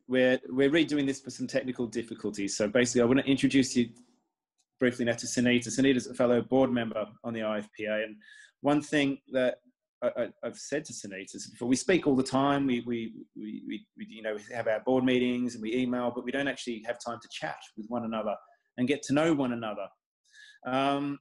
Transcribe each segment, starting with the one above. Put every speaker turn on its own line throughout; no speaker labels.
we're redoing this for some technical difficulties. So basically, I want to introduce you briefly now to Sunita. Sunita's a fellow board member on the IFPA, and one thing that I've said to Sunita is before, we speak all the time. We you know, we have our board meetings and we email, but we don't actually have time to chat with one another and get to know one another.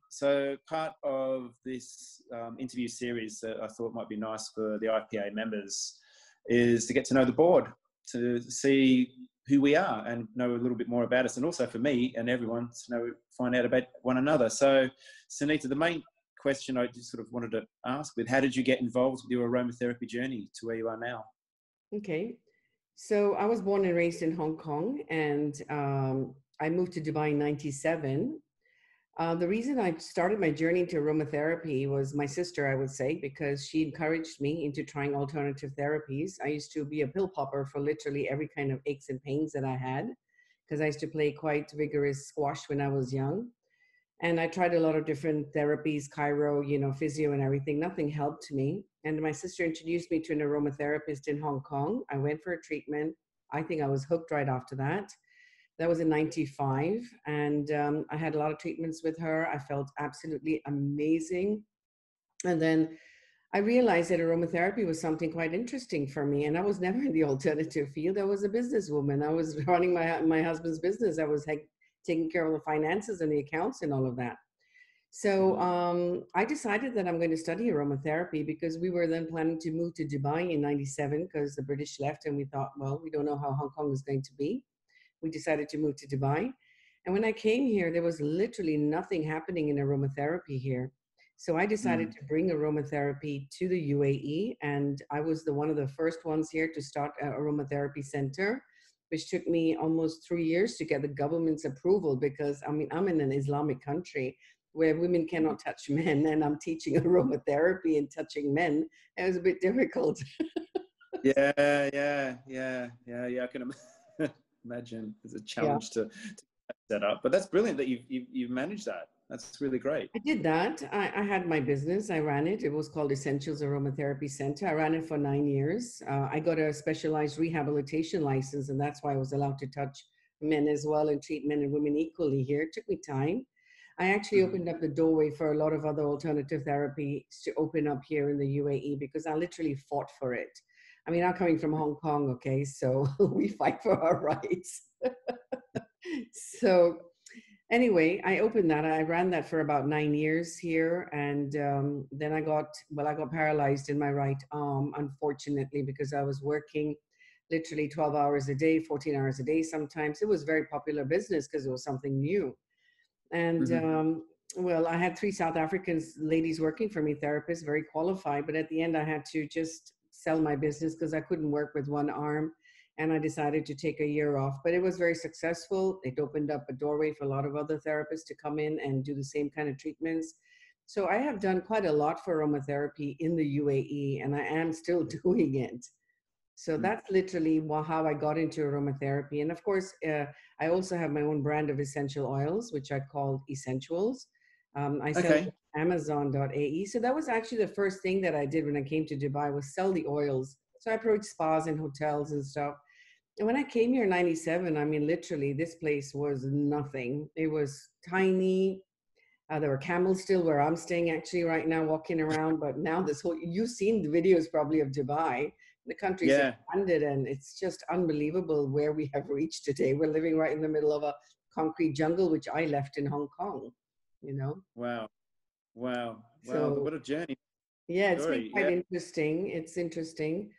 So part of this interview series that I thought might be nice for the IFPA members is to get to know the board, to see who we are and know a little bit more about us, and also for me and everyone to find out about one another. So Sunita, the main question I just sort of wanted to ask with, how did you get involved with your aromatherapy journey to where you are now?
Okay, so I was born and raised in Hong Kong, and I moved to Dubai in '97. The reason I started my journey to aromatherapy was my sister, I would say, because she encouraged me into trying alternative therapies. I used to be a pill popper for literally every kind of aches and pains that I had, because I used to play quite vigorous squash when I was young. And I tried a lot of different therapies, chiro, you know, physio and everything. Nothing helped me. And my sister introduced me to an aromatherapist in Hong Kong. I went for a treatment. I think I was hooked right after that. That was in '95. And I had a lot of treatments with her. I felt absolutely amazing. And then I realized that aromatherapy was something quite interesting for me. And I was never in the alternative field. I was a businesswoman. I was running my husband's business. I was taking care of the finances and the accounts and all of that. So I decided that I'm going to study aromatherapy, because we were then planning to move to Dubai in '97 because the British left, and we thought, well, we don't know how Hong Kong is going to be. We decided to move to Dubai. And when I came here, there was literally nothing happening in aromatherapy here. So I decided to bring aromatherapy to the UAE. And I was one of the first ones here to start an aromatherapy center, which took me almost 3 years to get the government's approval, because I mean, I'm in an Islamic country where women cannot touch men, and I'm teaching aromatherapy and touching men. It was a bit difficult.
Yeah. I can imagine it's a challenge to set up, but that's brilliant that you've managed that. That's really great.
I did that. I had my business. I ran it. It was called Essentials Aromatherapy Center. I ran it for 9 years. I got a specialized rehabilitation license, and that's why I was allowed to touch men as well and treat men and women equally here. It took me time. I actually opened up the doorway for a lot of other alternative therapies to open up here in the UAE, because I literally fought for it. I mean, I'm coming from Hong Kong, okay? So we fight for our rights. So anyway, I opened that. I ran that for about 9 years here. And then I got paralyzed in my right arm, unfortunately, because I was working literally 12 hours a day, 14 hours a day sometimes. It was very popular business because it was something new. And well, I had 3 South African ladies working for me, therapists, very qualified. But at the end, I had to just sell my business because I couldn't work with one arm. And I decided to take a year off. But it was very successful. It opened up a doorway for a lot of other therapists to come in and do the same kind of treatments. So I have done quite a lot for aromatherapy in the UAE, and I am still doing it. So that's literally how I got into aromatherapy. And of course, I also have my own brand of essential oils, which I call Essentials. I sell Amazon.ae. So that was actually the first thing that I did when I came to Dubai, was sell the oils. So I approached spas and hotels and stuff. And when I came here in '97, I mean, literally, this place was nothing. It was tiny. There were camels still where I'm staying actually right now, walking around. But now you've seen the videos probably of Dubai. The country's expanded, and it's just unbelievable where we have reached today. We're living right in the middle of a concrete jungle, which I left in Hong Kong, you know?
Wow.
So,
What a journey.
Yeah, it's been quite interesting. It's interesting.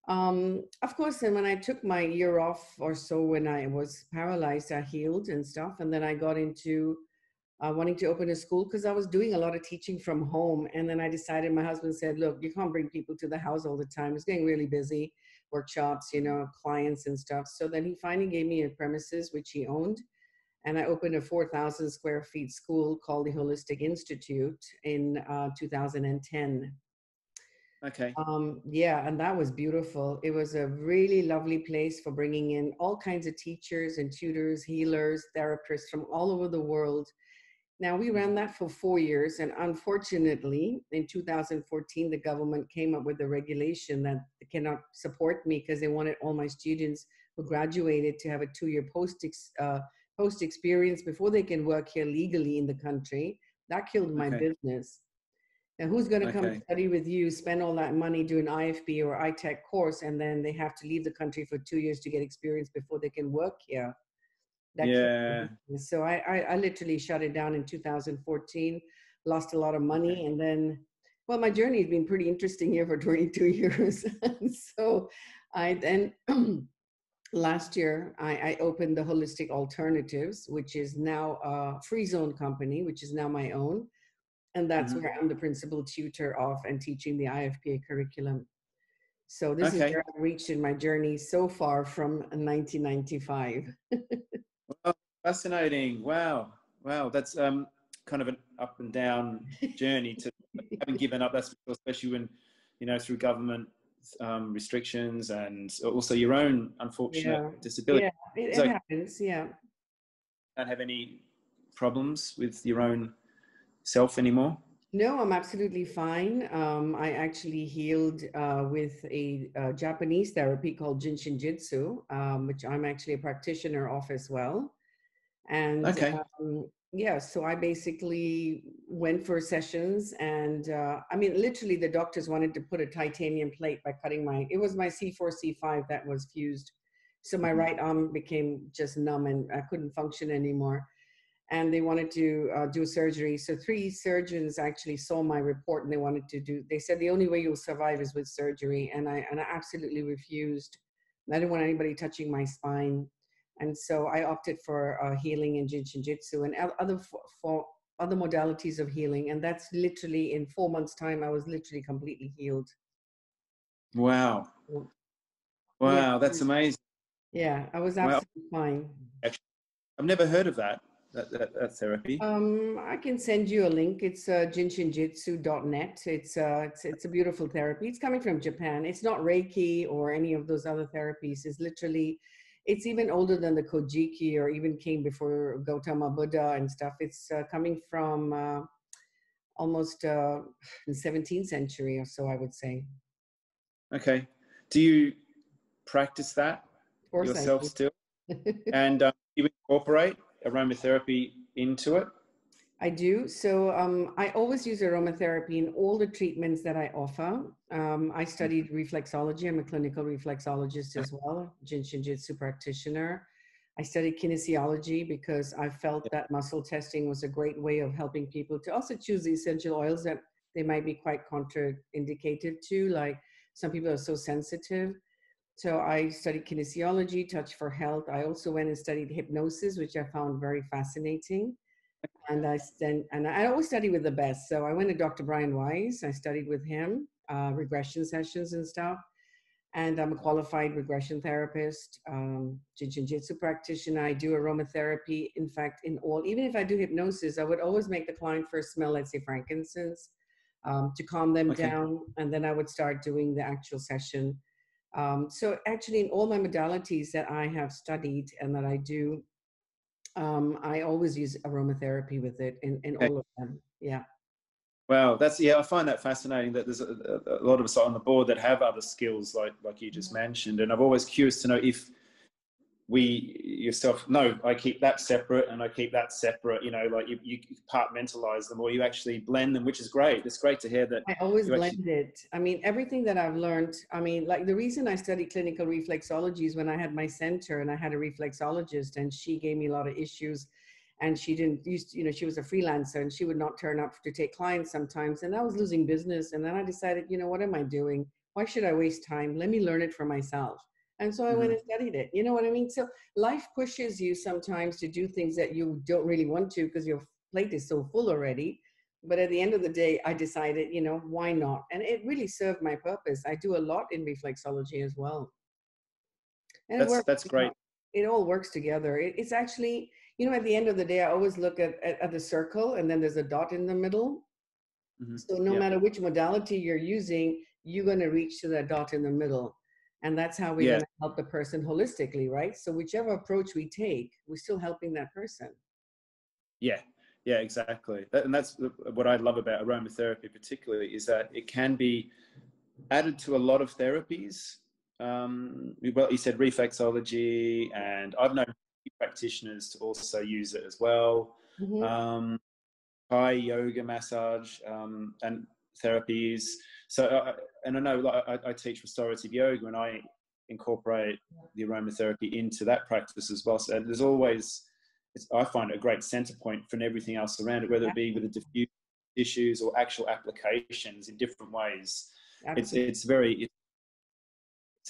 Of course, then when I took my year off or so, when I was paralyzed, I healed and stuff. And then I got into wanting to open a school, because I was doing a lot of teaching from home. And then I decided, my husband said, look, you can't bring people to the house all the time. It's getting really busy, workshops, you know, clients and stuff. So then he finally gave me a premises, which he owned. And I opened a 4,000 square feet school called the Holistic Institute in 2010.
Okay.
Yeah, and that was beautiful. It was a really lovely place for bringing in all kinds of teachers and tutors, healers, therapists from all over the world. Now, we ran that for 4 years, and unfortunately, in 2014, the government came up with a regulation that they cannot support me because they wanted all my students who graduated to have a 2-year post experience before they can work here legally in the country. That killed my
Okay.
business. Now, who's going to come and
Okay.
study with you, spend all that money, do an IFPA or ITech course, and then they have to leave the country for 2 years to get experience before they can work here? That killed my
Yeah.
business. So I literally shut it down in 2014, lost a lot of
Okay.
money. And then, well, my journey has been pretty interesting here for 22 years. So I then, last year, I opened the Holistic Alternatives, which is now a free zone company, which is now my own. And that's
Hmm.
where I'm the principal tutor of and teaching the IFPA curriculum. So this is
Okay.
where I've reached in my journey so far from 1995.
Well, fascinating. Wow. Wow. That's kind of an up and down journey to haven't given up. That's for sure, especially when, you know, through government restrictions and also your own unfortunate
Yeah,
disability.
yeah,
So
it
you
happens. Yeah.
don't have any problems with your own self anymore?
No, I'm absolutely fine. I actually healed with a Japanese therapy called Jinshin Jitsu, which I'm actually a practitioner of as well. And
Okay.
yeah, so I basically went for sessions, and I mean, literally, the doctors wanted to put a titanium plate by cutting it was my C4, C5 that was fused. So my
Mhm.
right arm became just numb and I couldn't function anymore. And they wanted to do surgery. So 3 surgeons actually saw my report and they said the only way you'll survive is with surgery. And I absolutely refused. I didn't want anybody touching my spine. And so I opted for healing and Jinshin Jitsu and other for other modalities of healing. And that's literally in 4 months' time, I was literally completely healed.
Wow.
Yeah.
Wow. That's amazing.
Yeah. I was
Wow.
absolutely fine.
Actually, I've never heard of that therapy.
I can send you a link. It's jinshinjitsu.net. It's a beautiful therapy. It's coming from Japan. It's not Reiki or any of those other therapies. It's literally, it's even older than the Kojiki or even came before Gautama Buddha and stuff. It's coming from almost the 17th century or so, I would say.
Okay. Do you practice that
Of course I
yourself
do.
still? And you incorporate aromatherapy into it?
I do. So I always use aromatherapy in all the treatments that I offer. I studied reflexology. I'm a clinical reflexologist as well, Jinshin Jitsu practitioner. I studied kinesiology because I felt
Yeah.
that muscle testing was a great way of helping people to also choose the essential oils that they might be quite contraindicated to. Like some people are so sensitive. So I studied kinesiology, touch for health. I also went and studied hypnosis, which I found very fascinating. And I always study with the best. So I went to Dr. Brian Weiss. I studied with him, regression sessions and stuff. And I'm a qualified regression therapist, jiu-jitsu practitioner. I do aromatherapy. In fact, even if I do hypnosis, I would always make the client first smell, let's say, frankincense, to calm them
Okay.
down. And then I would start doing the actual session. So actually, in all my modalities that I have studied and that I do, I always use aromatherapy with it in
Okay.
all of them. Yeah.
Wow. Yeah, I find that fascinating that there's a lot of us on the board that have other skills like you just mentioned. And I'm always curious to know if no, I keep that separate and I keep that separate, you know, like you compartmentalize them or you actually blend them, which is great. It's great to hear that
I always
you actually,
blend it. I mean, everything that I've learned, I mean, like the reason I studied clinical reflexology is when I had my center and I had a reflexologist and she gave me a lot of issues and she didn't used to, she was a freelancer and she would not turn up to take clients sometimes. And I was losing business. And then I decided, what am I doing? Why should I waste time? Let me learn it for myself. And so I went
Mhm.
and studied it. You know what I mean? So life pushes you sometimes to do things that you don't really want to because your plate is so full already. But at the end of the day, I decided, why not? And it really served my purpose. I do a lot in reflexology as well. And it works.
That's great.
It all works together. It's actually, at the end of the day, I always look at the circle and then there's a dot in the middle.
Mhm.
So no
Yeah.
matter which modality you're using, you're going to reach to that dot in the middle. And that's how we're
Yeah.
going to help the person holistically, right? So whichever approach we take, we're still helping that person.
Yeah. Yeah, exactly. And that's what I love about aromatherapy particularly is that it can be added to a lot of therapies. well, you said reflexology, and I've known practitioners to also use it as well.
Mm-hmm.
Um, Thai yoga, massage, and therapies. So, and I know, like, I teach restorative yoga, and I incorporate the aromatherapy into that practice as well. So there's always, I find it a great center point for everything else around it, whether it be with the diffuse issues or actual applications in different ways.
Absolutely.
It's very,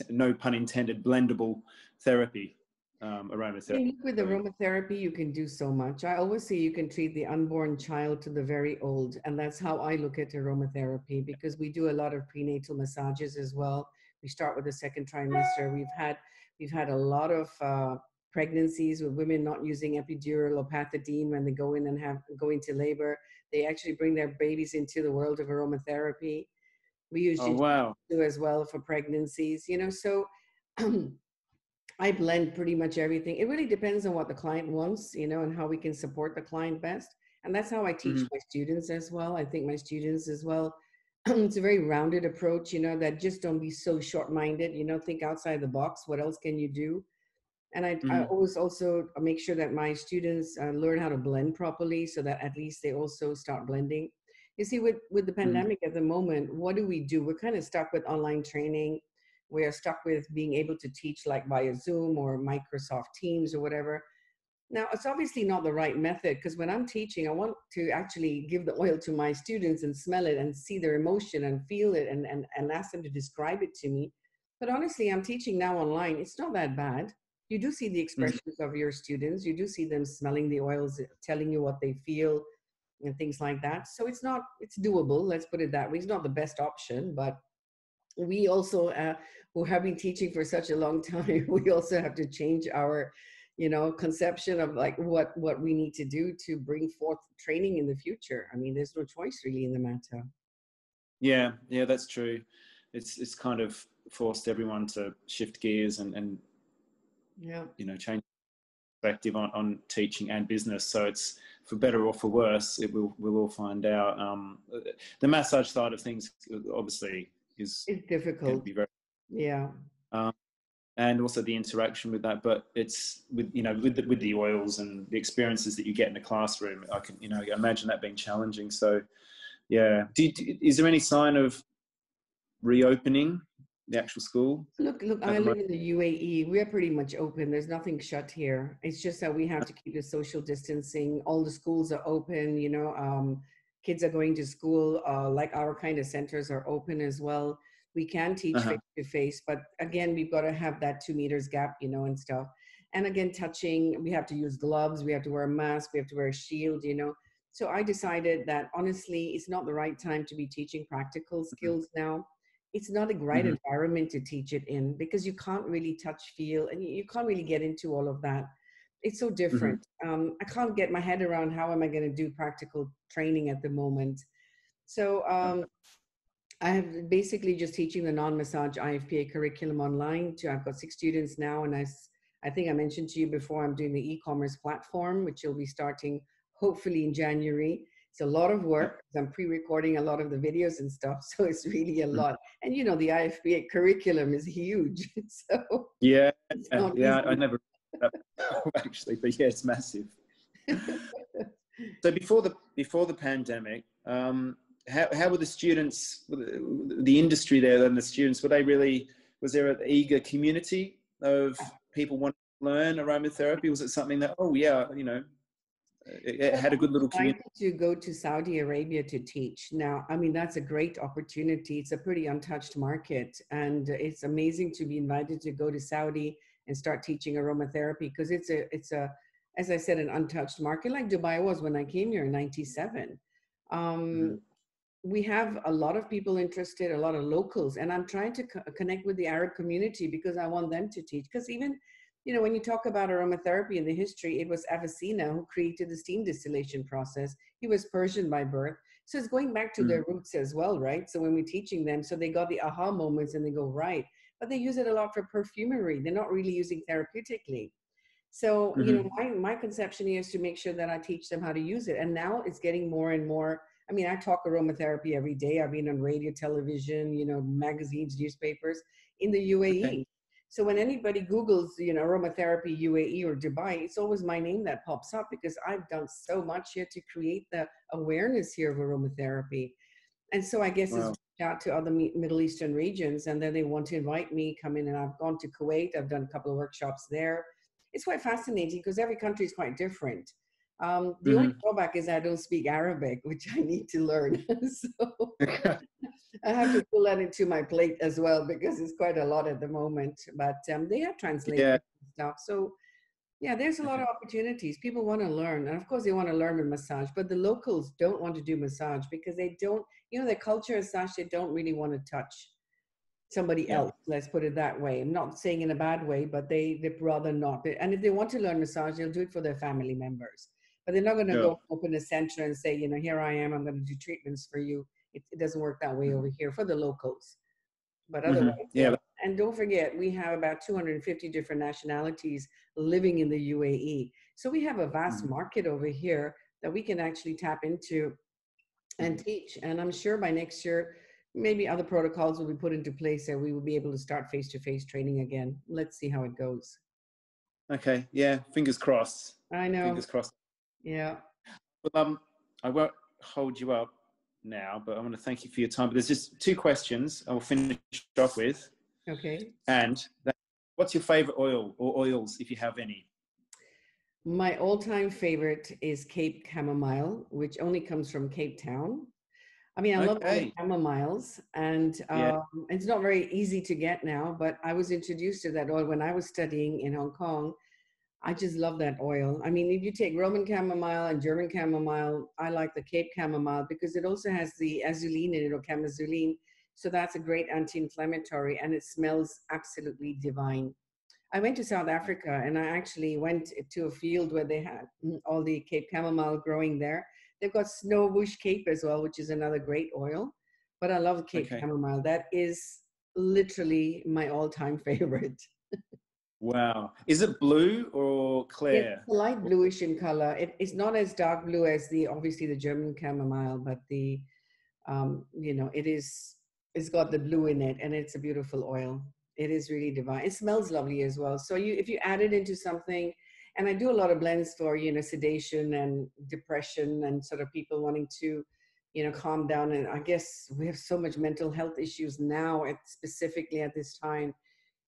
no pun intended, blendable therapy,
I
aromatherapy.
mean, with aromatherapy, you can do so much. I always say you can treat the unborn child to the very old. And that's how I look at aromatherapy, because we do a lot of prenatal massages as well. We start with the second trimester. We've had a lot of pregnancies with women not using epidural or pethidine when they go in and go into labor. They actually bring their babies into the world of aromatherapy. We use
Oh, wow.
jujitsu as well for pregnancies, so I blend pretty much everything. It really depends on what the client wants, and how we can support the client best. And that's how I teach
Mm-hmm.
my students as well. I think my students as well, it's a very rounded approach, that just don't be so short-minded, think outside the box. What else can you do? And I
Mm-hmm.
always also make sure that my students learn how to blend properly, so that at least they also start blending. You see, with the
Mm-hmm.
pandemic at the moment, what do we do? We're kind of stuck with online training. We are stuck with being able to teach like via Zoom or Microsoft Teams or whatever. Now, it's obviously not the right method, because when I'm teaching, I want to actually give the oil to my students and smell it and see their emotion and feel it, and ask them to describe it to me. But honestly, I'm teaching now online. It's not that bad. You do see the
Mm-hmm.
expressions of your students. You do see them smelling the oils, telling you what they feel and things like that. So it's doable. Let's put it that way. It's not the best option, but we also, who have been teaching for such a long time, we also have to change our conception of like what we need to do to bring forth training in the future. I mean, there's no choice really in the matter.
Yeah, yeah, that's true. It's kind of forced everyone to shift gears and
Yeah.
change perspective on teaching and business. So it's, for better or for worse, we'll all find out. The massage side of things obviously is
It's
going to
difficult.
be very,
Yeah.
um, and also the interaction with that. But it's with the oils and the experiences that you get in the classroom. I can imagine that being challenging. So yeah, is there any sign of reopening the actual school
Look,
at
I
the
live
moment?
in the UAE. We're pretty much open. There's nothing shut here. It's just that we have to keep the social distancing. All the schools are open, kids are going to school. Like our kind of centers are open as well. We can teach
Uh-huh.
face to face, but again, we've got to have that 2 meters gap, and stuff. And again, touching, we have to use gloves, we have to wear a mask, we have to wear a shield. So I decided that honestly, it's not the right time to be teaching practical skills now. It's not a great
Mm-hmm.
environment to teach it in, because you can't really touch, feel, and you can't really get into all of that. It's so
Mm-hmm.
different. I can't get my head around how am I going to do practical training at the moment. So I have basically just teaching the non-massage IFPA curriculum online. I've got 6 students now, and I think I mentioned to you before, I'm doing the e-commerce platform, which will be starting hopefully in January. It's a lot of
Yeah.
work, 'cause I'm pre-recording a lot of the videos and stuff, so it's really a
Mhm.
lot. And the IFPA curriculum is huge, so
Yeah,
it's not
yeah. I
easy.
never actually, but yeah, it's massive. So before the pandemic, how were the students, the industry there, and the students? Were they really? Was there an eager community of people wanting to learn aromatherapy? Was it something that, oh yeah, it
Well,
had a
I
good
was
little community?
invited to go to Saudi Arabia to teach. Now, I mean, that's a great opportunity. It's a pretty untouched market, and it's amazing to be invited to go to Saudi and start teaching aromatherapy, because it's a, as I said, an untouched market, like Dubai was when I came here in '97.
Mm-hmm.
Um, we have a lot of people interested, a lot of locals, and I'm trying to connect with the Arab community, because I want them to teach. Because even, when you talk about aromatherapy in the history, it was Avicenna who created the steam distillation process. He was Persian by birth. So it's going back to their roots as well, right? So when we're teaching them, so they got the aha moments and they go, right. But they use it a lot for perfumery. They're not really using therapeutically. So,
Mm-hmm.
my conception is to make sure that I teach them how to use it. And now it's getting more and more. I mean, I talk aromatherapy every day. I've been on radio, television, magazines, newspapers. in the
Okay.
UAE. So when anybody Googles, aromatherapy UAE or Dubai, it's always my name that pops up because I've done so much here to create the awareness here of aromatherapy. And so I guess it's
Wow.
reached out to other Middle Eastern regions, and then they want to invite me, come in, and I've gone to Kuwait. I've done a couple of workshops there. It's quite fascinating because every country is quite different. The only
Hmm.
drawback is I don't speak Arabic, which I need to learn. So I have to pull that into my plate as well because it's quite a lot at the moment. But they have translators
Yeah.
and stuff. So yeah, there's a lot
Okay.
of opportunities. People want to learn. And of course, they want to learn with massage, but the locals don't want to do massage because they don't, their culture is such they don't really want to touch somebody
Yeah.
else. Let's put it that way. I'm not saying in a bad way, but they'd rather not. And if they want to learn massage, they'll do it for their family members. But they're not going to
Sure.
go open a center and say, here I am, I'm going to do treatments for you. It doesn't work that way over here for the locals. But
Hmm.
otherwise, yeah.
Yeah.
And don't forget, we have about 250 different nationalities living in the UAE. So we have a vast
Mhm.
market over here that we can actually tap into and
Mhm.
teach. And I'm sure by next year, maybe other protocols will be put into place and we will be able to start face-to-face training again. Let's see how it goes.
Okay. Yeah. Fingers crossed.
I know.
Fingers crossed.
Yeah.
Well, I won't hold you up now, but I want to thank you for your time. But there's just two questions I will finish off with.
Okay.
And what's your favorite oil or oils, if you have any?
My all-time favorite is Cape Chamomile, which only comes from Cape Town. I mean, I love all the
Okay.
chamomiles, and
Yeah.
it's not very easy to get now, but I was introduced to that oil when I was studying in Hong Kong. I just love that oil. I mean, if you take Roman chamomile and German chamomile, I like the Cape chamomile because it also has the azulene in it, or chamazoline. So that's a great anti-inflammatory, and it smells absolutely divine. I went to South Africa and I actually went to a field where they had all the Cape chamomile growing there. They've got snow bush Cape as well, which is another great oil. But I love Cape
Okay.
chamomile. That is literally my all-time favorite.
Wow. Is it blue or
It's
clear?
a light bluish in color. It's not as dark blue as obviously the German chamomile, but it is, it's got the blue in it and it's a beautiful oil. It is really divine. It smells lovely as well. So if you add it into something, and I do a lot of blends for, sedation and depression and sort of people wanting to, calm down. And I guess we have so much mental health issues now specifically at this time.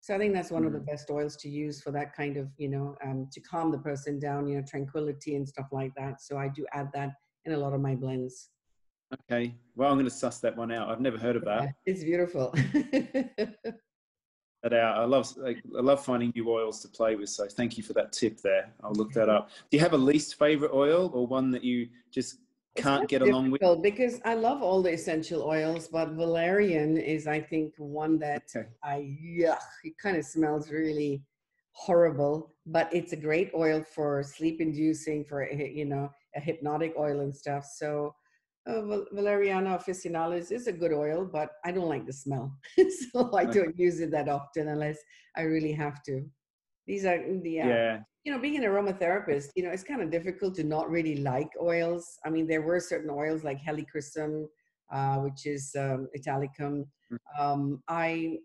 So I think that's one of the
Mhm.
best oils to use for that kind of, to calm the person down, tranquility and stuff like that. So I do add that in a lot of my blends.
Okay. Well, I'm going to suss that one out. I've never heard of
Yeah,
that.
it's beautiful.
That out. I love finding new oils to play with. So thank you for that tip there. I'll look that up. Do you have a least favorite oil or one that you just
It's kind
can't get
of
along with?
difficult because I love all the essential oils, but valerian is, I think, one that
Okay.
it kind of smells really horrible, but it's a great oil for sleep inducing, for, a hypnotic oil and stuff. So Valeriana officinalis is a good oil, but I don't like the smell. So I
Okay.
don't use it that often unless I really have to. These are
Yeah.
being an aromatherapist, it's kind of difficult to not really like oils. I mean, there were certain oils like helichrysum, which is Italicum. Um, I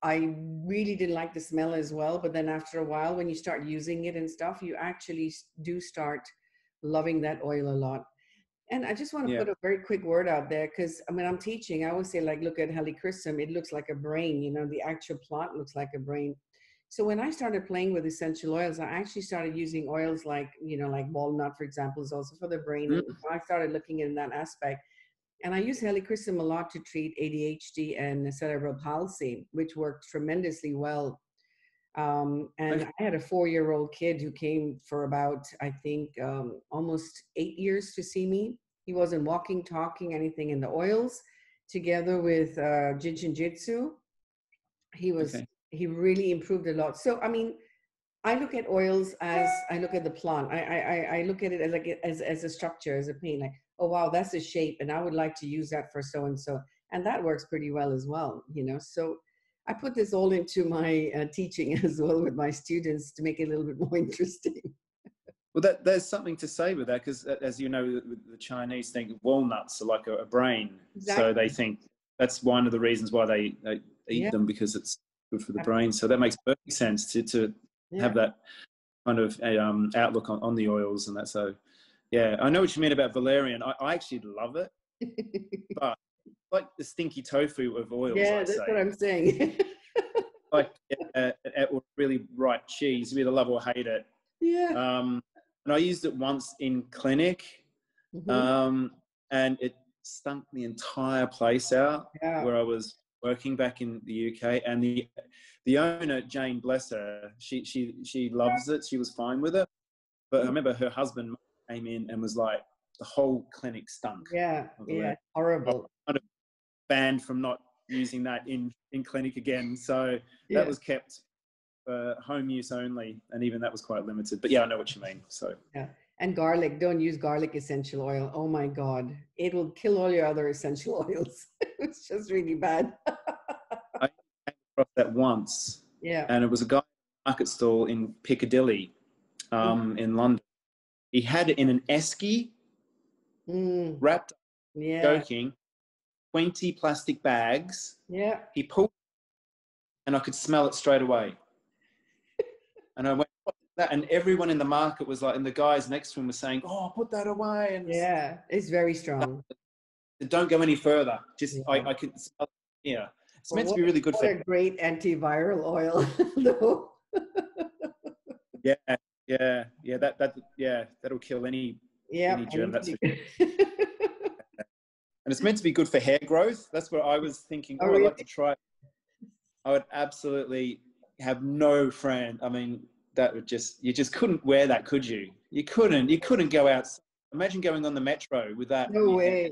I really didn't like the smell as well, but then after a while, when you start using it and stuff, you actually do start loving that oil a lot. And I just want to
Yeah.
put a very quick word out there because when I'm teaching, I always say, like, look at helichrysum. It looks like a brain, the actual plant looks like a brain. So when I started playing with essential oils, I actually started using oils like, like walnut, for example, is also for the brain. And
Mm.
I started looking in that aspect. And I use helichrysum a lot to treat ADHD and cerebral palsy, which worked tremendously well. And
Okay.
I had a 4-year-old kid who came for about, I think, almost 8 years to see me. He wasn't walking, talking, anything in the oils. Together with Jin Jitsu, he was
Okay.
he really improved a lot. So I mean, I look at oils as I look at the plant. I look at it as like as a structure, as a paint. Like, oh wow, that's a shape, and I would like to use that for so and so, and that works pretty well as well. So I put this all into my teaching as well with my students to make it a little bit more interesting.
Well, there's something to say with that because, as you know, the Chinese think walnuts are like a brain, so they
Exactly.
think that's one of the reasons why they eat
Yeah.
them because it's good for the brain. So that makes perfect sense to have that kind of outlook on the oils and that. So yeah, I know what you mean about valerian. I actually love it, but like the stinky tofu of oils,
Yeah,
I
that's
say.
what I'm saying.
Like or really bright cheese, you either love or hate it.
Yeah.
And I used it once in clinic,
Mm-hmm.
and it stunk the entire place out
Yeah.
where I was working back in the UK. And the owner, Jane, bless her, she loves it. She was fine with it. But I remember her husband came in and was like, the whole clinic stunk.
Yeah. Yeah.
I was
Horrible.
kind of banned from not using that in clinic again. So that
Yeah.
was kept for home use only. And even that was quite limited. But yeah, I know what you mean. So
Yeah. And garlic. Don't use garlic essential oil. Oh my God. It'll kill all your other essential oils. It's just really bad.
I came across that once,
Yeah.
and it was a guy at a market stall in Piccadilly, in London. He had it in an esky,
Mm.
wrapped,
Yeah.
joking, 20 plastic bags.
Yeah.
He pulled, and I could smell it straight away. And I went, what's that? And everyone in the market was like, and the guys next to him were saying, oh, put that away. And
Yeah. It's very strong.
don't go any further. Just,
Yeah.
I can smell it here. It's
Well,
meant to be really good
what
for.
a great antiviral oil, though.
Yeah, yeah. That'll kill any
Yeah.
germ. That's for sure. And it's meant to be good for hair growth. That's what I was thinking.
Oh,
Oh, I'd
really?
like to try it. I would absolutely have no friend. I mean, that would you just couldn't wear that, could you? You couldn't go out. Imagine going on the metro with that on
No
your head.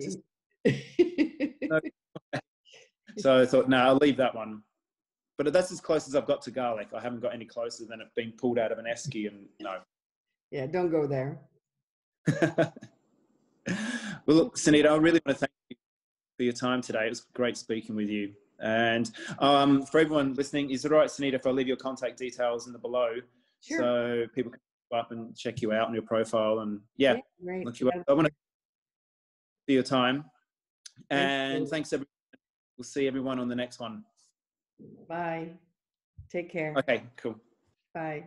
way.
No. So I thought, no, I'll leave that one. But that's as close as I've got to garlic. I haven't got any closer than it being pulled out of an esky, and no.
Yeah, don't go there.
Well, look, Sunita, I really want to thank you for your time today. It was great speaking with you. And for everyone listening, is it all right, Sunita, if I leave your contact details in the below,
Sure.
so people can go up and check you out on your profile and yeah,
Right.
look you up. I want to for your time,
Thank
and
you.
thanks everyone. We'll see everyone on the next one.
Bye. Take care.
Okay, cool.
Bye.